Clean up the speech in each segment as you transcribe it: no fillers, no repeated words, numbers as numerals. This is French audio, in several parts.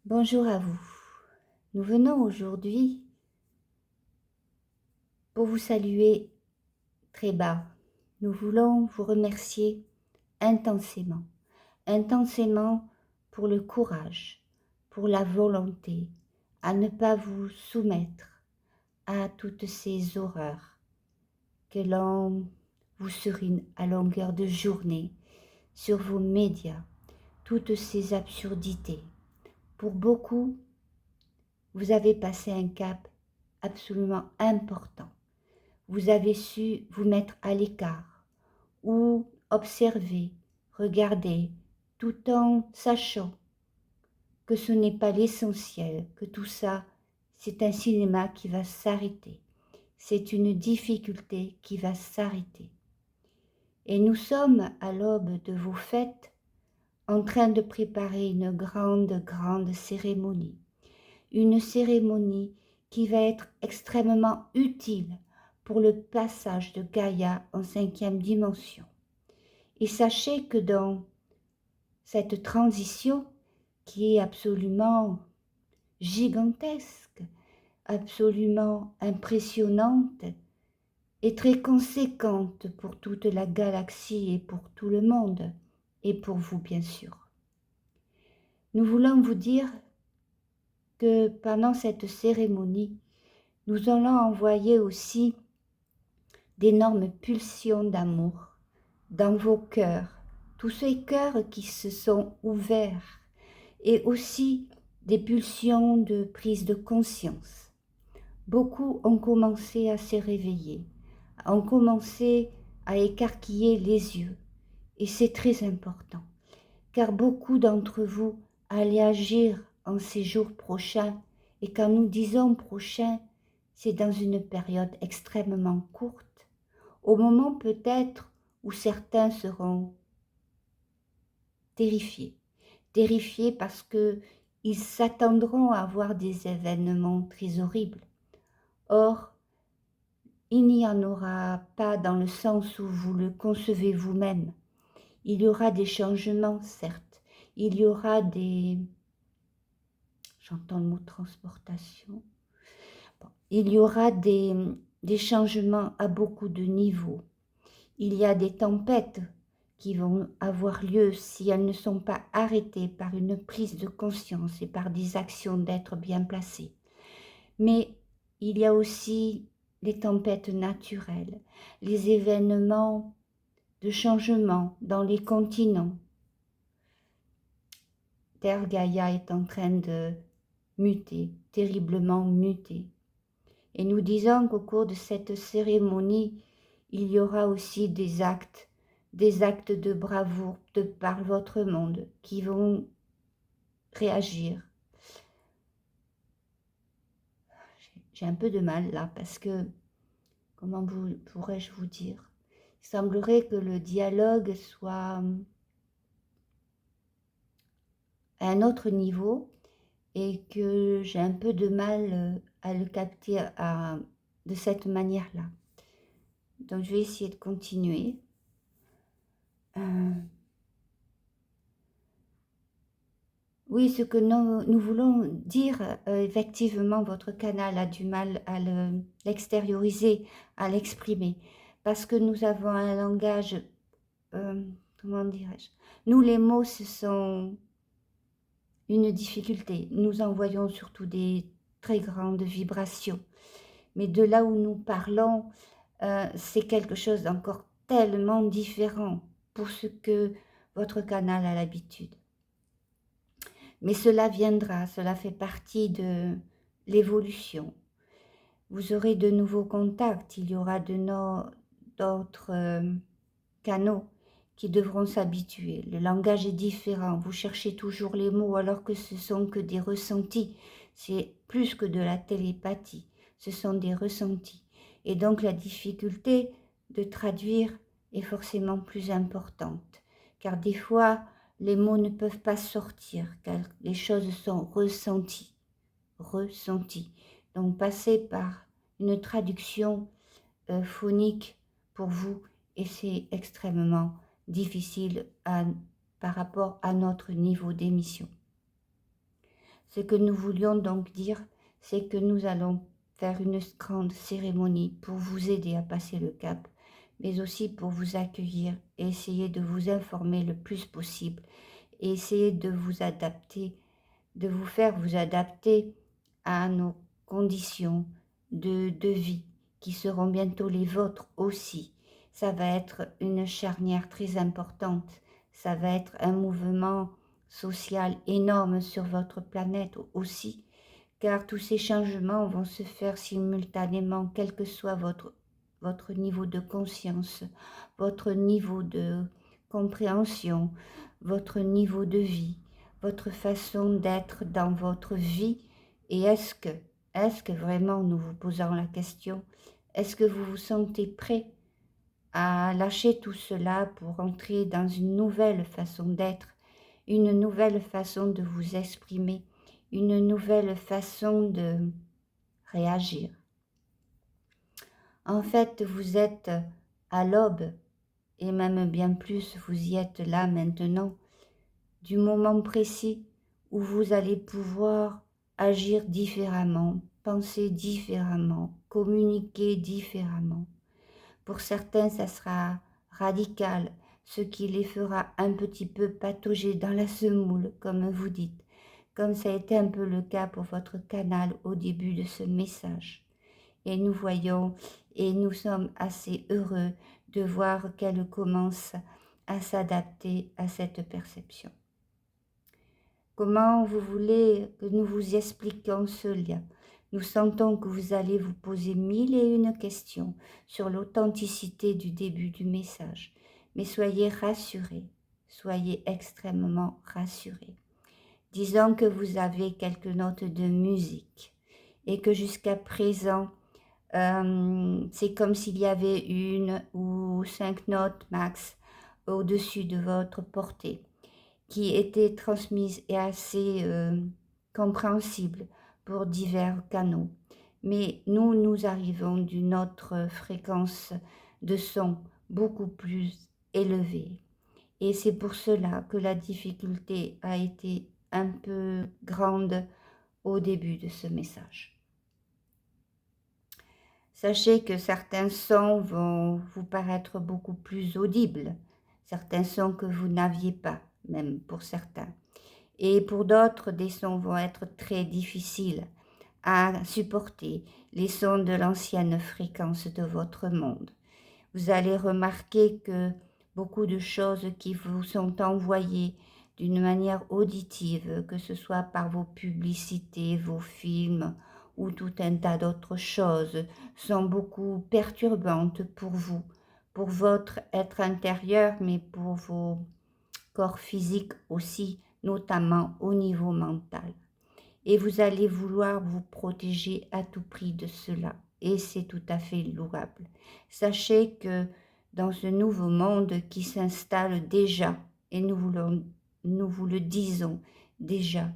Bonjour à vous. Nous venons aujourd'hui pour vous saluer très bas. Nous voulons vous remercier intensément, intensément pour le courage, pour la volonté à ne pas vous soumettre à toutes ces horreurs que l'on vous surine à longueur de journée sur vos médias, toutes ces absurdités. Pour beaucoup, vous avez passé un cap absolument important. Vous avez su vous mettre à l'écart ou observer, regarder, tout en sachant que ce n'est pas l'essentiel, que tout ça, c'est un cinéma qui va s'arrêter. C'est une difficulté qui va s'arrêter. Et nous sommes à l'aube de vos fêtes en train de préparer une grande cérémonie. Une cérémonie qui va être extrêmement utile pour le passage de Gaïa en 5e dimension. Et sachez que dans cette transition qui est absolument gigantesque, absolument impressionnante et très conséquente pour toute la galaxie et pour tout le monde, et pour vous bien sûr. Nous voulons vous dire que pendant cette cérémonie, nous allons envoyer aussi d'énormes pulsions d'amour dans vos cœurs, tous ces cœurs qui se sont ouverts, et aussi des pulsions de prise de conscience. Beaucoup ont commencé à se réveiller, ont commencé à écarquiller les yeux, et c'est très important, car beaucoup d'entre vous allaient agir en ces jours prochains, et quand nous disons prochain, c'est dans une période extrêmement courte, au moment peut-être où certains seront terrifiés parce qu'ils s'attendront à voir des événements très horribles. Or, il n'y en aura pas dans le sens où vous le concevez vous-même. Il y aura des changements, certes. Il y aura j'entends le mot transportation. Bon, il y aura des changements à beaucoup de niveaux. Il y a des tempêtes qui vont avoir lieu si elles ne sont pas arrêtées par une prise de conscience et par des actions d'être bien placées. Mais il y a aussi les tempêtes naturelles, les événements de changement dans les continents. Terre Gaïa est en train de muter, terriblement muter. Et nous disons qu'au cours de cette cérémonie, il y aura aussi des actes de bravoure de par votre monde qui vont réagir. J'ai un peu de mal là parce que, comment pourrais-je vous dire? Il semblerait que le dialogue soit à un autre niveau et que j'ai un peu de mal à le capter de cette manière-là. Donc je vais essayer de continuer. Oui, ce que nous voulons dire, effectivement, votre canal a du mal à l'extérioriser, à l'exprimer, parce que nous avons un langage, comment dirais-je, nous les mots, ce sont une difficulté. Nous envoyons surtout des très grandes vibrations, mais de là où nous parlons, c'est quelque chose d'encore tellement différent pour ce que votre canal a l'habitude. Mais cela viendra, cela fait partie de l'évolution. Vous aurez de nouveaux contacts, il y aura d'autres canaux qui devront s'habituer. Le langage est différent, vous cherchez toujours les mots alors que ce sont que des ressentis. C'est plus que de la télépathie, ce sont des ressentis. Et donc la difficulté de traduire est forcément plus importante, car des fois, les mots ne peuvent pas sortir, car les choses sont ressenties. Donc passer par une traduction phonique pour vous, et c'est extrêmement difficile par rapport à notre niveau d'émission. Ce que nous voulions donc dire, c'est que nous allons faire une grande cérémonie pour vous aider à passer le cap, mais aussi pour vous accueillir et essayer de vous informer le plus possible et essayer de vous adapter, de vous faire vous adapter à nos conditions de vie qui seront bientôt les vôtres aussi. Ça va être une charnière très importante, ça va être un mouvement social énorme sur votre planète aussi, car tous ces changements vont se faire simultanément, quel que soit votre niveau de conscience, votre niveau de compréhension, votre niveau de vie, votre façon d'être dans votre vie. Et est-ce que vraiment, nous vous posons la question, est-ce que vous vous sentez prêt à lâcher tout cela pour entrer dans une nouvelle façon d'être, une nouvelle façon de vous exprimer, une nouvelle façon de réagir? En fait, vous êtes à l'aube, et même bien plus, vous y êtes là maintenant, du moment précis où vous allez pouvoir agir différemment, penser différemment, communiquer différemment. Pour certains, ça sera radical, ce qui les fera un petit peu patauger dans la semoule, comme vous dites, comme ça a été un peu le cas pour votre canal au début de ce message. Et nous voyons, et nous sommes assez heureux de voir qu'elle commence à s'adapter à cette perception. Comment vous voulez que nous vous expliquions ce lien? Nous sentons que vous allez vous poser 1001 questions sur l'authenticité du début du message. Mais soyez rassurés, soyez extrêmement rassurés. Disons que vous avez quelques notes de musique et que jusqu'à présent, c'est comme s'il y avait 1 ou 5 notes max au-dessus de votre portée, qui étaient transmises et assez compréhensibles pour divers canaux. Mais nous arrivons d'une autre fréquence de son beaucoup plus élevée. Et c'est pour cela que la difficulté a été un peu grande au début de ce message. Sachez que certains sons vont vous paraître beaucoup plus audibles, certains sons que vous n'aviez pas, même pour certains. Et pour d'autres, des sons vont être très difficiles à supporter, les sons de l'ancienne fréquence de votre monde. Vous allez remarquer que beaucoup de choses qui vous sont envoyées d'une manière auditive, que ce soit par vos publicités, vos films ou tout un tas d'autres choses, sont beaucoup perturbantes pour vous, pour votre être intérieur, mais pour vos corps physiques aussi, notamment au niveau mental. Et vous allez vouloir vous protéger à tout prix de cela. Et c'est tout à fait louable. Sachez que dans ce nouveau monde qui s'installe déjà, et nous vous le disons déjà,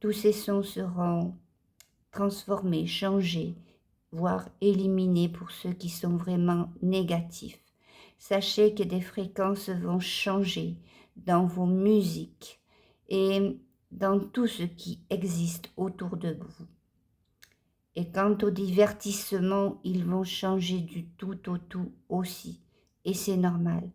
tous ces sons seront transformés, changés, voire éliminés pour ceux qui sont vraiment négatifs. Sachez que des fréquences vont changer dans vos musiques et dans tout ce qui existe autour de vous. Et quant au divertissement, ils vont changer du tout au tout aussi. Et c'est normal.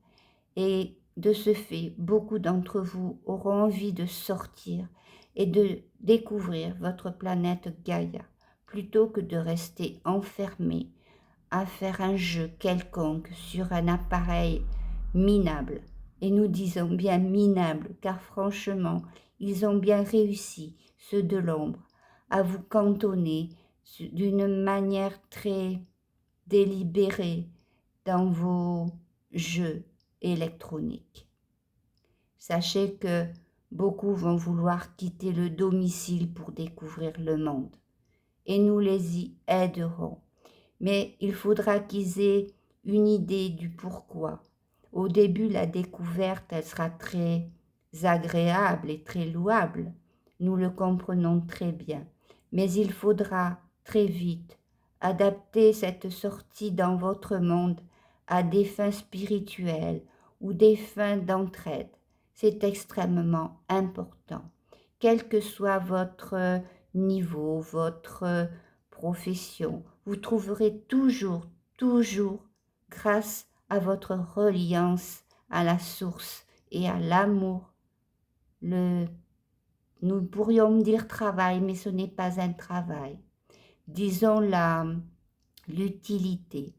Et de ce fait, beaucoup d'entre vous auront envie de sortir et de découvrir votre planète Gaïa, plutôt que de rester enfermés à faire un jeu quelconque sur un appareil minable. Et nous disons bien minable, car franchement, ils ont bien réussi, ceux de l'ombre, à vous cantonner d'une manière très délibérée dans vos jeux électroniques. Sachez que beaucoup vont vouloir quitter le domicile pour découvrir le monde, et nous les y aiderons. Mais il faudra qu'ils aient une idée du pourquoi. Au début, la découverte, elle sera très agréable et très louable. Nous le comprenons très bien. Mais il faudra très vite adapter cette sortie dans votre monde à des fins spirituelles ou des fins d'entraide. C'est extrêmement important. quel que soit votre niveau, votre profession, vous trouverez toujours, toujours, grâce à votre reliance à la source et à l'amour, nous pourrions dire travail, mais ce n'est pas un travail. Disons l'utilité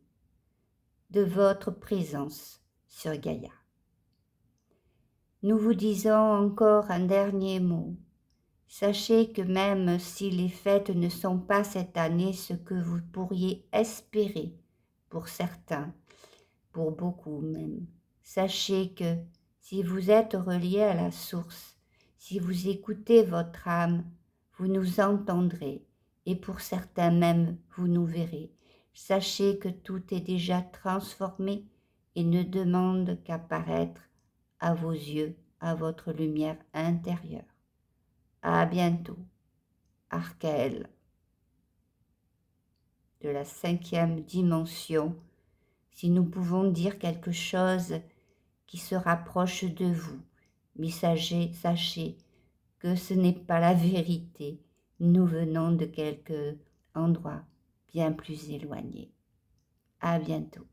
de votre présence sur Gaïa. Nous vous disons encore un dernier mot. Sachez que même si les fêtes ne sont pas cette année ce que vous pourriez espérer pour certains, pour beaucoup même, sachez que si vous êtes relié à la source, si vous écoutez votre âme, vous nous entendrez et pour certains même, vous nous verrez. Sachez que tout est déjà transformé et ne demande qu'à paraître à vos yeux, à votre lumière intérieure. À bientôt, Archaël, de la 5e dimension, si nous pouvons dire quelque chose qui se rapproche de vous, mais sachez que ce n'est pas la vérité. Nous venons de quelque endroit bien plus éloigné. À bientôt.